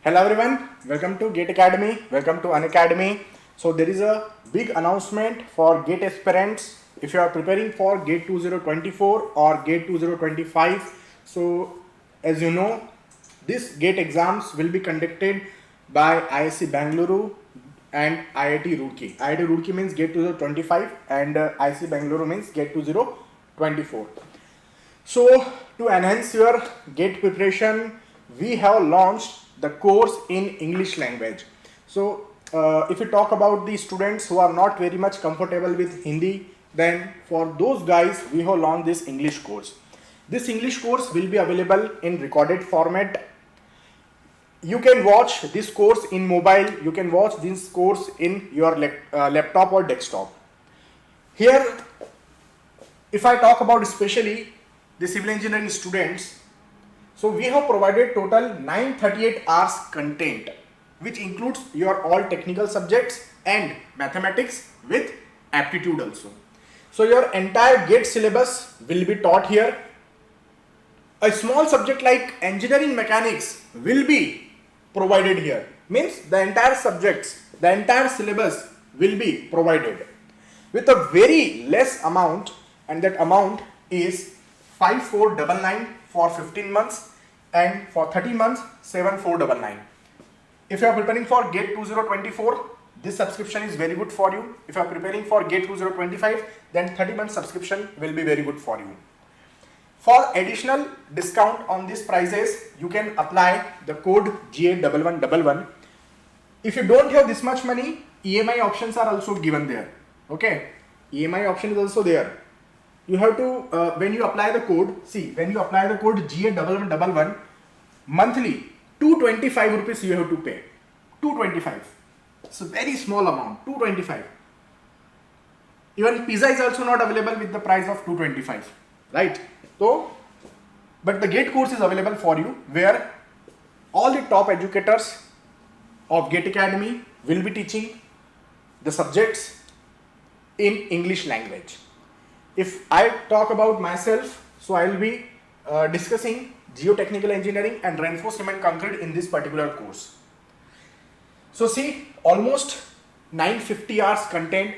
Hello everyone, welcome to GATE Academy, welcome to Unacademy. So there is a big announcement for GATE Aspirants. If you are preparing for GATE 2024 or GATE 2025, so as you know, this GATE exams will be conducted by ISC Bangalore and IIT Roorkee. IIT Roorkee means GATE 2025 and ISC Bangalore means GATE 2024. So to enhance your GATE preparation, we have launched the course in English language. So if we talk about the students who are not very much comfortable with Hindi, then for those guys we have launched this English course. This English course will be available in recorded format. You can watch this course in mobile, you can watch this course in your laptop or desktop. Here, if I talk about especially the civil engineering students, so we have provided total 938 hours content, which includes your all technical subjects and mathematics with aptitude also. So your entire GATE syllabus will be taught here. A small subject like engineering mechanics will be provided here. Means the entire subjects, the entire syllabus will be provided with a very less amount, and that amount is 5499 for 15 months and for 30 months 7499. If you are preparing for GATE 2024, this subscription is very good for you. If you are preparing for GATE 2025, then 30 months subscription will be very good for you. For additional discount on these prices, you can apply the code GA1111. If you don't have this much money, EMI options are also given there. Okay, EMI option is also there. You have to, when you apply the code, see, when you apply the code GA1111, monthly 225 rupees you have to pay. 225. It's a very small amount, 225. Even pizza is also not available with the price of 225, right? So, but the GATE course is available for you, where all the top educators of GATE Academy will be teaching the subjects in English language. If I talk about myself, so I will be discussing geotechnical engineering and reinforced cement concrete in this particular course. So see, almost 950 hours content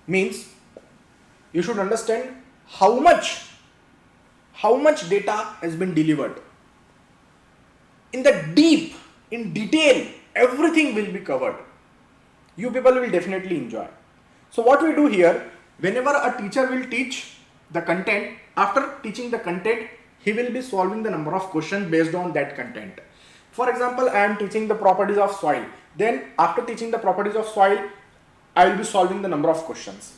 means you should understand how much data has been delivered. In the deep, in detail, everything will be covered. You people will definitely enjoy. So what we do here, whenever a teacher will teach the content, after teaching the content, he will be solving the number of questions based on that content. For example, I am teaching the properties of soil. Then after teaching the properties of soil, I will be solving the number of questions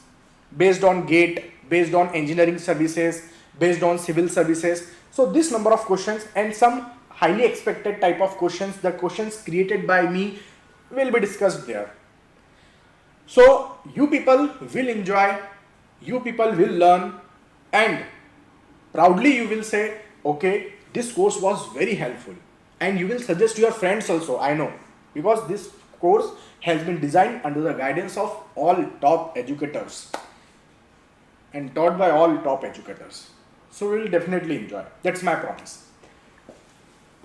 based on GATE, based on engineering services, based on civil services. So this number of questions and some highly expected type of questions, the questions created by me, will be discussed there. So you people will enjoy, you people will learn, and proudly you will say, okay, this course was very helpful, and you will suggest to your friends also, I know, because this course has been designed under the guidance of all top educators and taught by all top educators. So we will definitely enjoy. That's my promise.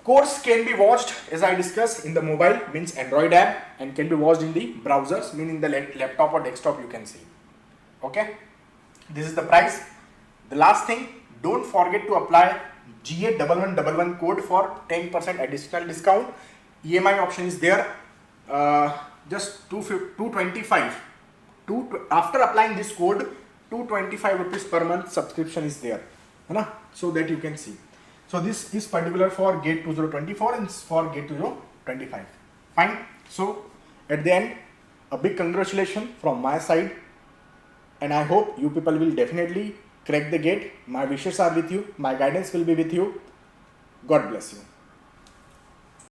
Course can be watched, as I discussed, in the mobile, means Android app, and can be watched in the browsers, meaning the laptop or desktop you can see. Okay, this is the price. The last thing, don't forget to apply GA1111 code for 10% additional discount. EMI option is there, just 225. After applying this code, 225 rupees per month subscription is there, so that you can see. So this is particular for GATE 2024 and for GATE 2025. Fine. So at the end, a big congratulations from my side, and I hope you people will definitely crack the GATE. My wishes are with you. My guidance will be with you. God bless you.